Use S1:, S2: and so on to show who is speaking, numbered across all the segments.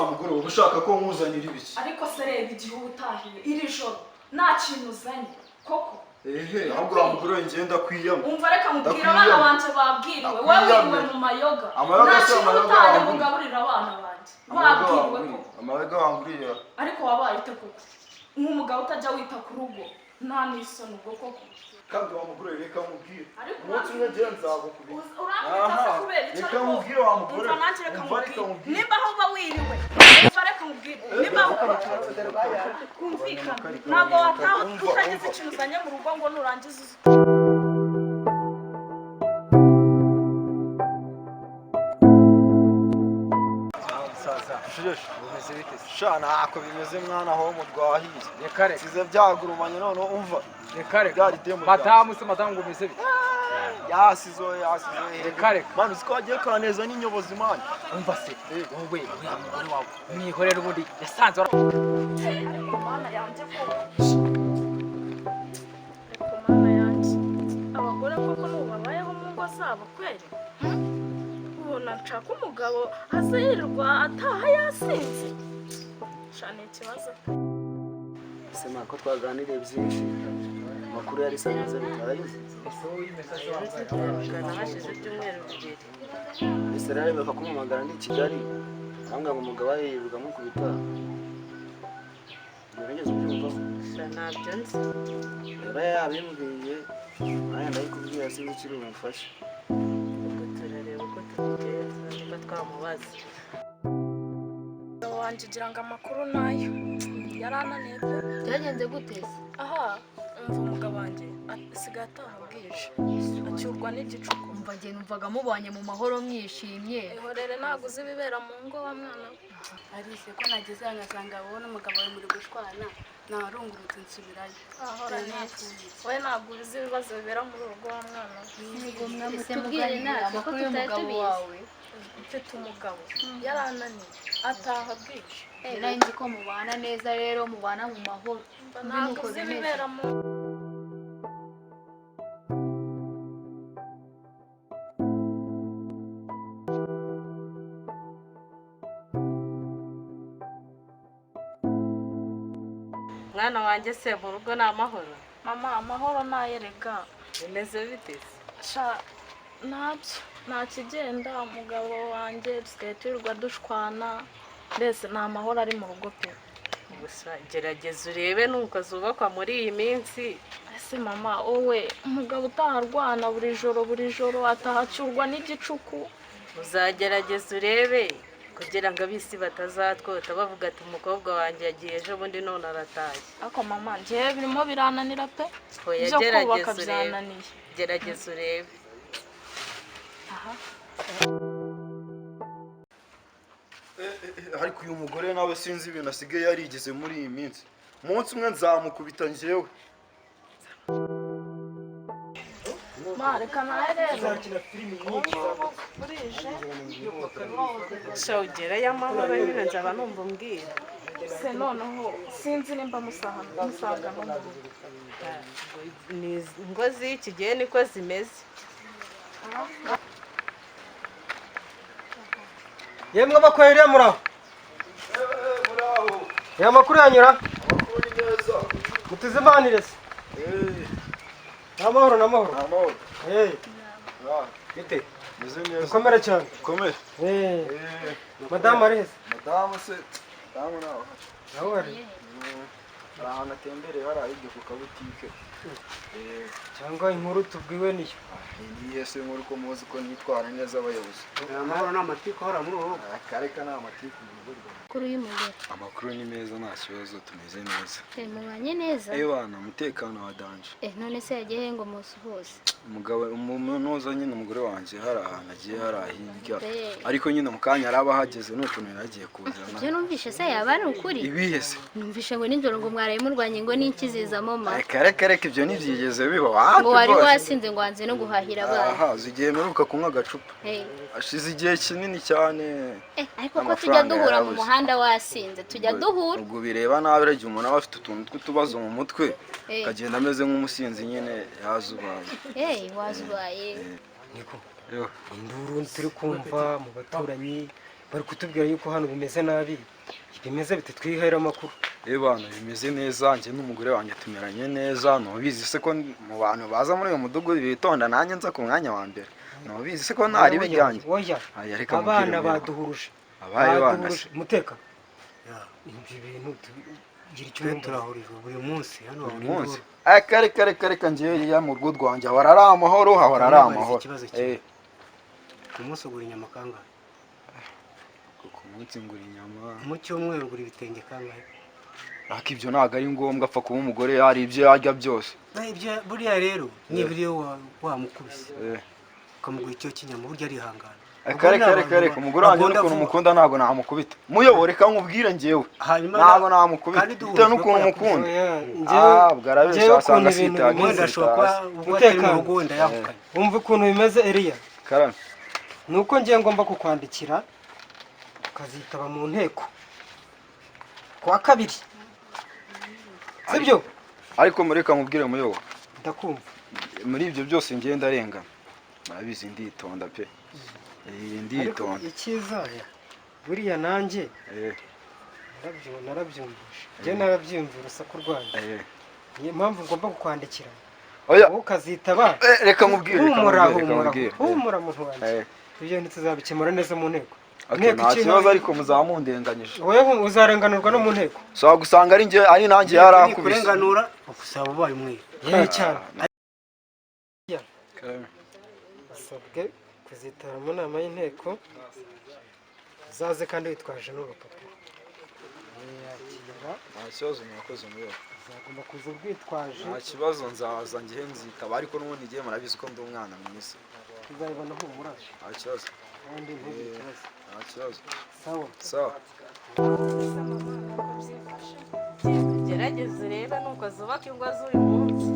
S1: mugore ushaka ko nkuzanira ibiki
S2: ariko se reba igihe utahiye iri joro nta kintu uzanye koko
S1: ahubwo wa mugore ngenda kwiyama
S2: umva reka mubwira abana banje babwiriwe wowe wiriwe mu mayoga nta kintu utaye ngo ugaburire abana banje babwiriwe koko
S1: amayoga wanguriye
S2: ariko wabaye ute koko nk'umugabo utajya wita ku rugo nta n'isoni ubwo koko
S1: kandi wa mugore reka mubwire
S2: umunsi
S1: umwe ngiye nzagukubita
S2: urambita kubera icyo
S1: reka mubwire wa mugore
S2: umva nanjye reka mubwire nimba aho uba wiriwe umva reka mubwire nimba aho kumvikana ntabwo wataha utagize ikintu uzanye mu rugo ngo nurangiza uzi
S1: shana ako bimeze mwana ho mudwahiye
S3: reka reka
S1: size byagurumanye none umva
S3: reka reka madamu se madamu ngo umeze bite
S1: yasizo
S3: reka reka
S1: manu siko wagiye kaneza n'inyobozi mani
S3: umva se wowe uriya mugore wawe mwihorera ubundi yasanze
S2: ariko mana yanjye koko ariko mana yanjye abagore koko nubabayeho mu ngo zabo kweri ubona nshaka umugabo azirirwa ataha yasinze shana ikibazo
S4: sema ko twaganiriye byinshi makuru yari sanze bitarayize
S5: hashize ibyumweru bibiri
S4: ese rero baka kumumagara ndi Kigali nanga ngo umugabo yirirwa mukubita ngerageza byumva
S5: ntabyo nzi
S4: yaba yabimbwiye aya ndayikubwira sinukiri umufasha
S5: ubwo turareba uko tubigenza niba twamubaza
S2: wanje gira ngo amakuru nayo yarananiye pe
S6: byagenze gute
S2: aha umva umugabo wanjye asigaye ataha bwije acyurwa n'igicuku
S6: umva njye numvaga mubanye mu mahoro mwishimye
S2: ihorere ntabwo uzi ibibera mu ngo wa mwana
S7: arise ko nageze ngasanga wowe n'umugabo wawe muri gushwana narungurutse nsubirayo
S2: wowe ntabwo uzi ibibazo bibera muri urugo wa mwana
S6: tubwire natwe ko tutari wawe
S2: mfite umugabo yarananiye ataha bwije
S6: nari nzi ko mubana neza rero mubana mu mahoro
S2: ntabwo uzi ibibera mu
S5: mwana wanjye se mu rugo ni amahoro
S2: mama amahoro nayerega
S5: bimeze bite
S2: sha ntabyo nta kigenda umugabo wanjye dusigaye turirwa dushwana mbese nta mahoro ari mu rugo pe
S5: gusa gerageza urebe nuko zubakwa muri iyi minsi
S2: ese mama wowe umugabo utaharwana buri joro atahacyurwa n'igicuku
S5: uzagerageza urebe kugira ngo abisi batazatwota bavuga ati umukobwa wanjye yagiye ejo bundi none arataye
S2: ariko mama njyewe birimo birananira pe
S5: oya
S2: ibyo kubaka
S5: gerageza urebe
S2: byananiye
S5: gerageza urebe
S2: aha
S1: ariko uyu mugore nawe sinzi ibintu asigaye yarigeze muri iyi minsi umunsi umwe nzamukubita njyewe
S2: reka nawe rero burije
S5: shawugera y'amahoro nyine nzaba numva umbwira
S2: se noneho sinzi nimba musaga no mu rugo
S5: ni ingo z'iki gihe niko zimeze
S3: yemwe bakwiriye muraho ya makuru yanyura
S1: amakuru ni neza
S3: mutuzimanire se amahoro
S1: amahoro
S3: bite
S1: meze neza
S3: ukomere cyane
S1: komere
S3: madamu ari hese
S1: madamu se madamu nawe
S3: nawe ari
S1: hari ahantu atembereye hari ahibye ku kabutike
S3: cyangwa inkuru tubwiwe niyo
S1: niyo se nkuru ko muzi ko nitwara neza abayobozi
S4: amahoro n'amatiku ahora muri ubu
S1: kareka ni amatiku mu rugo rwawe
S6: kuri uyu mugore
S1: amakuru ni meza nta kibazo tumeze neza
S6: mubanye neza
S1: ebana umutekano wa danje
S6: none se yagiye ngo musuhuze
S1: umugabo umunoza nyine umugore wanjye hari ahantu agiye hari ahirya ariko nyine mu kanya araba hageze n'utuntu yaragiye kuzana
S6: ibyo numvishe se yaba ari ukuri
S1: ibihe se
S6: numvishe ngo nijoro ngo mwaraye murwanye ngo n'ikizizamo ma
S1: reka ibyo ntibyigeze biba
S6: ngo wari wasinze ngo wanze no guhahira abana
S1: aha zigiye mperuka kunywa agacupa ashize igihe kinini cyane
S6: ariko ko tujya duhura mu muhanda wasinze tujya duhura
S1: ubwo bireba nabi rege umuntu aba afite utuntu tw'utubazo mu mutwe akagenda ameze nk'umusinzi nyine yazubaye
S6: wazubaye
S3: niko induru turi kumva mu baturanyi
S8: bari kutubwira yuko hano bimeze nabi bimeze bite twihera amakuru
S1: bana bimeze neza njye n'umugore wanjye tumeranye neza nubizi se ko mu bantu baza muri uyu mudugudu bitonda nanjye nza ku mwanya wa mbere nubizi se ko ntari bijyanye
S8: oya abana baduhuruje muteka ibyo bintu gira icyo turahurira buri munsi hano buri munsi
S1: kare njye ya mu rugo rwanjye ahora ari amahoro hahora ari amahoro
S8: ku munsi ugura inyama kangahe
S1: ku munsi ngura inyama
S8: mu cyumweru ugura ibitenge kangahe
S1: ariko ibyo ntabwo ari ngombwa apfa kuba umugore hari ibyo yarya byose
S8: buriya rero niba iyo wamukubise ukamugura icyo kinyama burya arihangana
S1: kare umugore wanjye n'ukuntu umukunda ntabwo namukubita muyobore reka nkubwire njyewe ntabwo namukubita bitewe n'ukuntu umukunda bwarabeshya wasanga asitaga
S8: wumva ukuntu bimeze Eliya
S1: karame
S8: nuko ngiye ngomba kukwandikira ukazitaba mu nteko kuwa kabiri sibyo
S1: ariko mureka nkubwire muyobo
S8: ndakumva
S1: muri ibyo byose ngenda arengana nabizi nditonda pe nditonda
S8: icyiza buriya nanjye narabyumvishe njye narabyumvira urusaku rwanjye niyo mpamvu ngomba kukwandikira wowe ukazitaba
S1: reka nkubwire
S8: humura muntu wanjye ibyo ntituzabikemura neza mu nteko
S1: nta kibazo ariko muzamundenganyije
S8: wowe uzarenganurwa no mu nteko
S1: ushobora gusanga ari nanjye yarakubise
S8: kurenganura usaba ubaye umwere yewe cyane basabwe kuzitara mu nama y'inteko uzaze kandi witwaje n'urupapuro
S1: nta kibazo murakoze muyobo
S8: uzagomba kuza urwitwaje
S1: nta kibazo nzaza ngihe nzitaba ariko n'ubundi igihe murabizi ko ndi umwana mwiza
S8: tuzabibona humura
S1: nta kibazo
S8: kandi ntugire ikibazo
S1: nta kibazo
S8: sawa
S5: gerageza urebe nuko zubaka ingo z'uyu munsi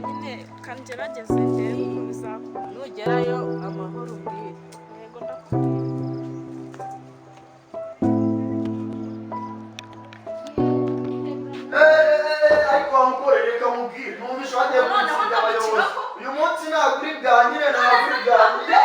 S2: nyine kangerageze ndebe uko bizakora
S5: nugerayo amahoro ubwire
S2: yego ndakubwira
S1: ariko wamukore reka mubwire numvisha wagiye kumushinga abayobozi uyu munsi ntabwo uri bwanyire ntabwo uri bwanyire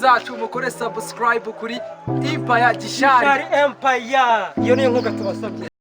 S3: zacu mukore subscribe kuri Empire Gishari
S8: Empire iyo niyo nkunga tubasabye